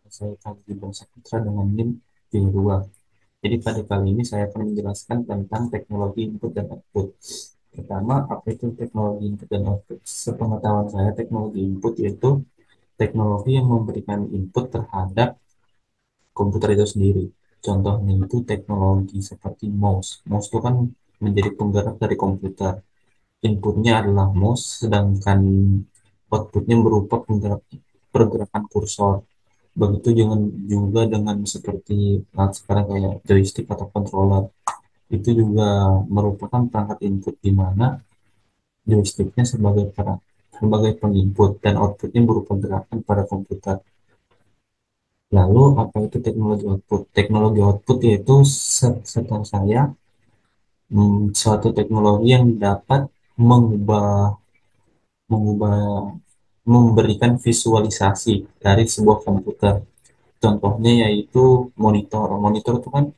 Saya Fadli Saputra dengan NIM P2. Jadi pada kali ini saya akan menjelaskan tentang teknologi input dan output. Pertama, apa itu teknologi input dan output? Sepengetahuan saya, teknologi input yaitu teknologi yang memberikan input terhadap komputer itu sendiri. Contohnya itu teknologi seperti mouse. Mouse itu kan menjadi penggerak dari komputer. Inputnya adalah mouse, sedangkan outputnya berupa pergerakan kursor. Begitu juga dengan seperti alat sekarang kayak joystick atau controller. Itu juga merupakan perangkat input di mana joysticknya sebagai penginput dan outputnya berupa gerakan pada komputer. Lalu apa itu teknologi output? Teknologi output yaitu setahu saya suatu teknologi yang dapat mengubah mengubah memberikan visualisasi dari sebuah komputer. Contohnya yaitu monitor. Monitor itu kan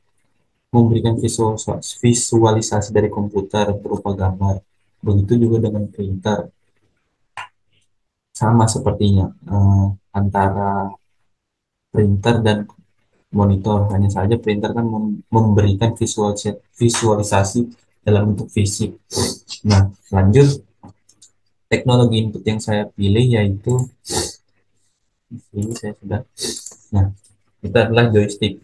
memberikan visualisasi dari komputer berupa gambar. Begitu juga dengan printer, sama sepertinya antara printer dan monitor. Hanya saja printer kan memberikan visualisasi dalam bentuk fisik. Nah, lanjut teknologi input yang saya pilih yaitu ini saya sudah. Nah, itu adalah joystick.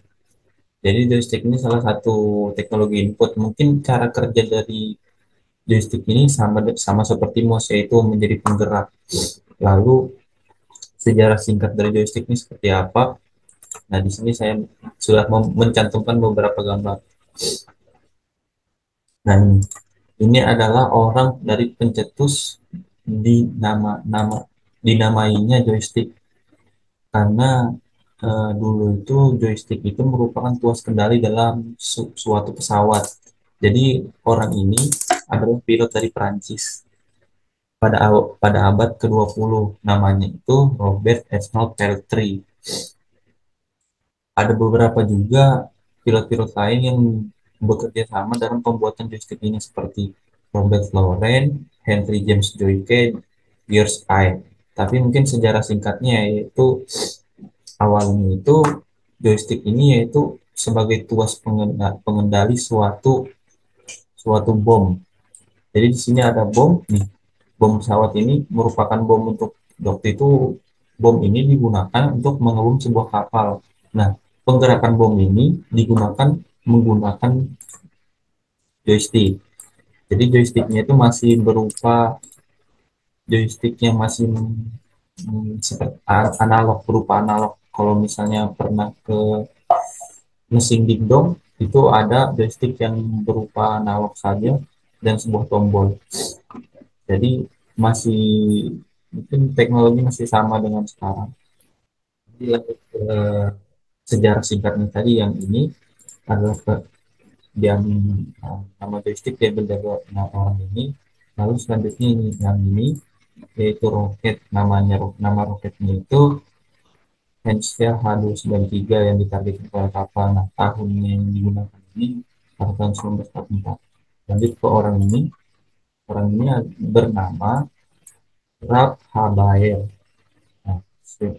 Jadi joystick ini salah satu teknologi input. Mungkin cara kerja dari joystick ini sama sama seperti mouse yaitu menjadi penggerak. Lalu sejarah singkat dari joystick ini seperti apa? Nah, di sini saya sudah mencantumkan beberapa gambar. Nah, ini adalah orang dari pencetus di nama dinamainya joystick karena dulu itu joystick itu merupakan tuas kendali dalam suatu pesawat. Jadi orang ini adalah pilot dari Prancis pada abad ke-20. Namanya itu Robert Esnault Peltry. Ada beberapa juga pilot-pilot lain yang bekerja sama dalam pembuatan joystick ini seperti Robert Lauren, Henry James Joyke, George I. Tapi mungkin sejarah singkatnya yaitu awalnya itu joystick ini yaitu sebagai tuas pengendali suatu suatu bom. Jadi di sini ada bom nih. Bom pesawat ini merupakan bom untuk waktu itu bom ini digunakan untuk mengebom sebuah kapal. Nah, penggerakan bom ini digunakan menggunakan joystick. Jadi joysticknya itu masih berupa joystick yang masih seperti analog berupa analog. Kalau misalnya pernah ke mesin dingdong itu ada joystick yang berupa analog saja dan sebuah tombol. Jadi masih mungkin teknologi masih sama dengan sekarang. Jadi lanjut ke sejarah singkatnya tadi yang ini adalah yang nama joystick diambil dari orang ini. Lalu selanjutnya ini yang ini yaitu roket nama roketnya itu Hensel H293 yang ditargetkan pada kapal. Nah, tahunnya yang digunakan ini pada tahun 1944. Lanjut ke orang ini bernama Ralph Habael. Nah,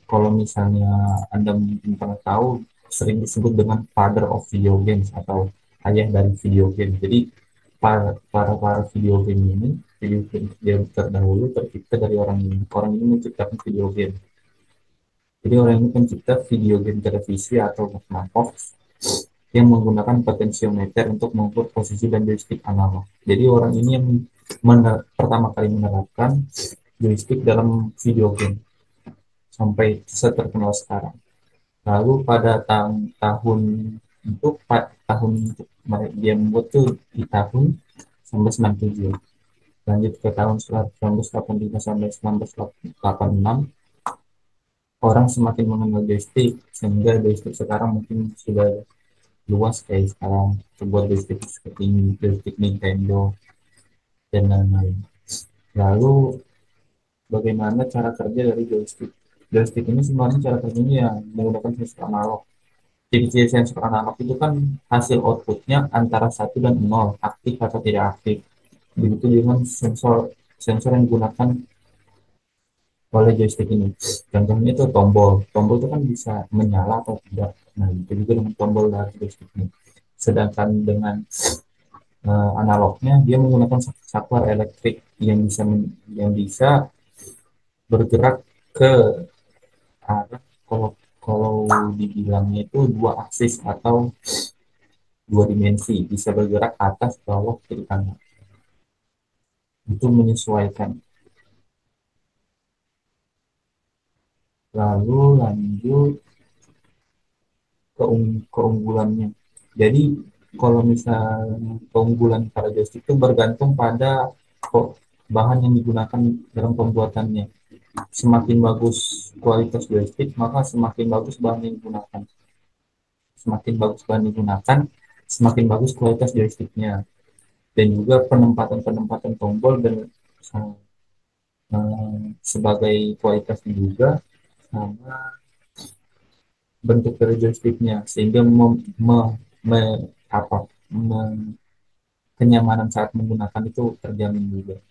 kalau misalnya Anda mungkin pernah tahu, sering disebut dengan father of video games atau ayah dari video game. Jadi para video game ini, video game terdahulu tercipta dari orang ini. Orang ini menciptakan video game. Jadi orang ini pencipta video game televisi atau knockoff yang menggunakan potensiometer untuk mengukur posisi dan joystick analog. Jadi orang ini yang pertama kali menerapkan joystick dalam video game sampai terkenal sekarang. Lalu pada tahun untuk tahun untuk dia membuat tuh di tahun 1997. Lanjut ke tahun 1985 sampai 1986, orang semakin mengenal joystick sehingga joystick sekarang mungkin sudah luas kayak sekarang sebuah joystick seperti joystick Nintendo dan lain-lain. Lalu bagaimana cara kerja dari joystick? Joystick ini sebenarnya cara kerjanya yang menggunakan sensor analog. Jadi sensor analog itu kan hasil outputnya antara satu dan 0, aktif atau tidak aktif. Begitu dengan sensor sensor yang menggunakan oleh joystick ini. Contohnya itu tombol. Tombol itu kan bisa menyala atau tidak. Nah, itu juga dengan tombol dari joystick ini. Sedangkan dengan analognya dia menggunakan saklar elektrik yang bisa bergerak ke arah, kalau kalau dibilangnya itu dua aksis atau dua dimensi, bisa bergerak atas, bawah, kiri, kanan. Itu menyesuaikan. Lalu lanjut keunggulannya. Jadi kalau misalnya keunggulan para joystick itu bergantung pada bahan yang digunakan dalam pembuatannya. Semakin bagus kualitas joystick, maka semakin bagus bahan yang digunakan. Semakin bagus bahan yang digunakan, semakin bagus kualitas joysticknya. Dan juga penempatan-penempatan tombol dan sebagai kualitasnya juga, sama bentuk dari joysticknya, sehingga apa, kenyamanan saat menggunakan itu terjamin juga.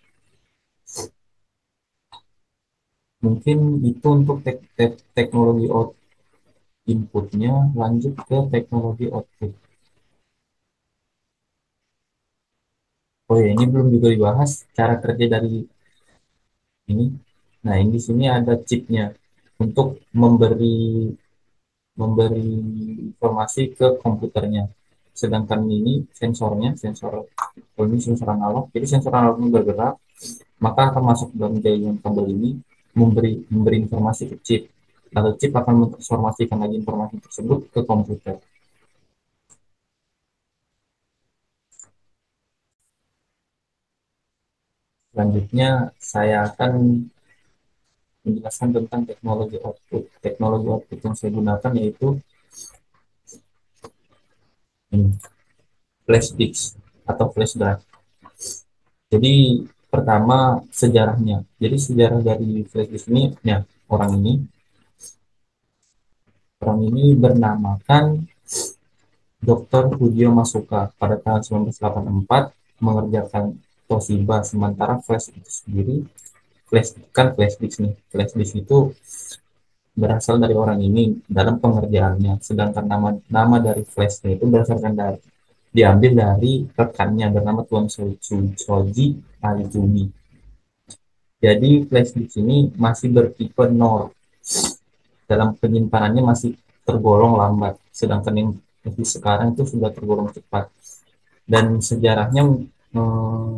Mungkin itu untuk teknologi inputnya. Lanjut ke teknologi output. Oh ya, ini belum juga dibahas cara kerja dari ini. Nah, ini di sini ada chipnya untuk memberi memberi informasi ke komputernya. Sedangkan ini sensornya, ini sensor analog. Jadi sensor analognya bergerak, maka akan masuk dalam jaringan kabel ini, memberi informasi ke chip. Lalu chip akan mentransformasikan lagi informasi tersebut ke komputer. Selanjutnya saya akan menjelaskan tentang teknologi output. Teknologi output yang saya gunakan yaitu ini, flash disk atau flash drive. Jadi pertama sejarahnya. Jadi sejarah dari flash disk ini, ya, orang ini orang ini bernamakan Dr. Hujio Masuka pada tahun 1984 mengerjakan Toshiba. Sementara flash itu sendiri, flash disk nih. Flash disk itu berasal dari orang ini dalam pengerjaannya. Sedangkan nama nama dari flashnya itu diambil dari rekannya bernama Tuan Soji Aizumi. Jadi flash disk ini masih bertipe NOR, dalam penyimpanannya masih tergolong lambat, sedangkan yang di sekarang itu sudah tergolong cepat. Dan sejarahnya hmm,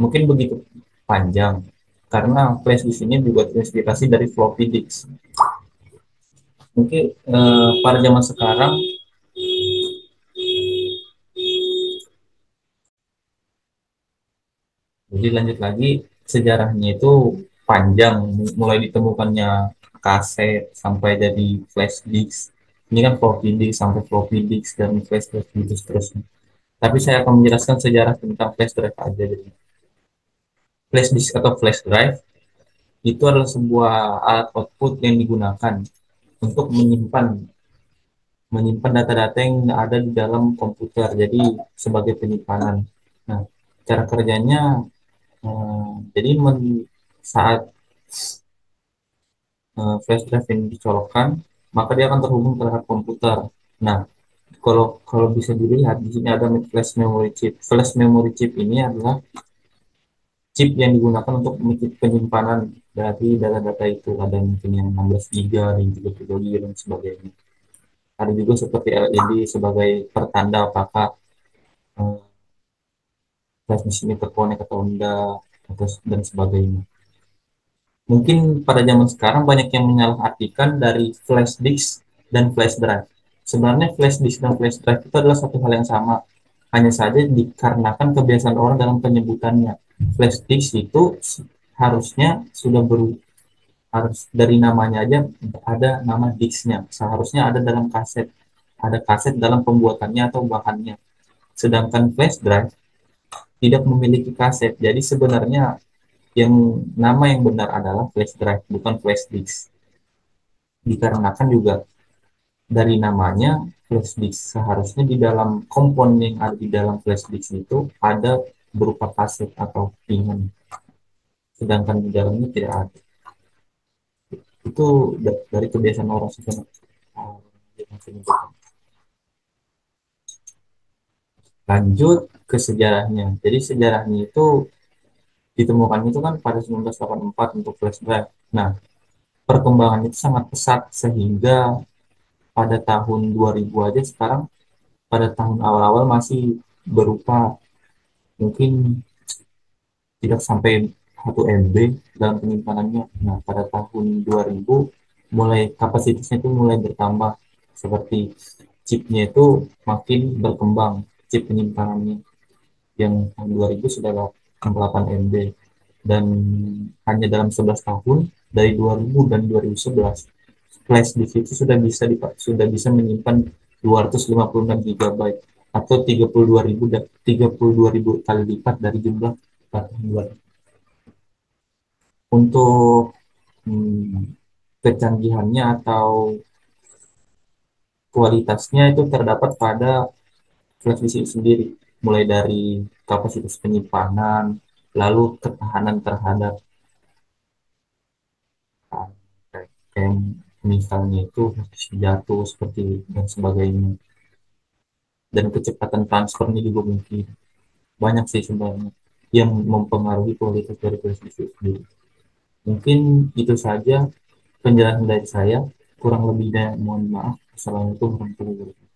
mungkin begitu panjang, karena flash disk ini juga terinspirasi dari floppy disk. Mungkin pada zaman sekarang, jadi lanjut lagi, sejarahnya itu panjang, mulai ditemukannya kaset sampai jadi flash disk. Ini kan floppy disk sampai floppy disk dan flash disk gitu seterusnya. Tapi saya akan menjelaskan sejarah tentang flash drive aja. Jadi, flash disk atau flash drive itu adalah sebuah alat output yang digunakan untuk menyimpan menyimpan data-data yang ada di dalam komputer. Jadi sebagai penyimpanan. Nah, cara kerjanya, jadi saat flash drive ini dicolokkan, maka dia akan terhubung terhadap komputer. Nah, kalau kalau bisa dilihat di sini ada flash memory chip. Flash memory chip ini adalah chip yang digunakan untuk penyimpanan dari data-data itu. Ada mungkin yang 16 giga dan juga 3 giga dan sebagainya. Ada juga seperti LED sebagai pertanda apakah eh, flash mesin terkonek atau enggak, dan sebagainya. Mungkin pada zaman sekarang banyak yang menyalahartikan dari flash disk dan flash drive. Sebenarnya flash disk dan flash drive itu adalah satu hal yang sama, hanya saja dikarenakan kebiasaan orang dalam penyebutannya. Flash disk itu harusnya sudah harus dari namanya aja ada nama disknya, seharusnya ada dalam kaset, ada kaset dalam pembuatannya atau bahannya. Sedangkan flash drive tidak memiliki kaset, jadi sebenarnya yang nama yang benar adalah flash drive, bukan flash disk. Dikarenakan juga dari namanya flash disk, seharusnya di dalam komponen yang ada di dalam flash disk itu ada berupa kaset atau pinggan, sedangkan di dalamnya tidak ada. Itu dari kebiasaan orang sih. Oh, lanjut ke sejarahnya. Jadi sejarahnya itu ditemukan itu kan pada 1984 untuk flash drive. Nah, perkembangan itu sangat pesat sehingga pada tahun 2000 aja sekarang, pada tahun awal-awal masih berupa mungkin tidak sampai 1 MB dalam penyimpanannya. Nah, pada tahun 2000 mulai kapasitasnya itu mulai bertambah, seperti chipnya itu makin berkembang, chip penyimpanannya yang tahun 2000 sudah 8 MB, dan hanya dalam 11 tahun dari 2000 dan 2011 flash disk itu sudah bisa menyimpan 256 GB atau 32.000 kali lipat dari jumlah 4 untuk kecanggihannya atau kualitasnya itu terdapat pada flash disk itu sendiri, mulai dari kapasitas penyimpanan, lalu ketahanan terhadap uh, kayak misalnya itu jatuh seperti dan sebagainya, dan kecepatan transfernya juga mungkin banyak sih sebenarnya yang mempengaruhi kualitas dari flash disk itu sendiri. Mungkin itu saja penjelasan dari saya, kurang lebihnya mohon maaf. Assalamualaikum warahmatullahi wabarakatuh.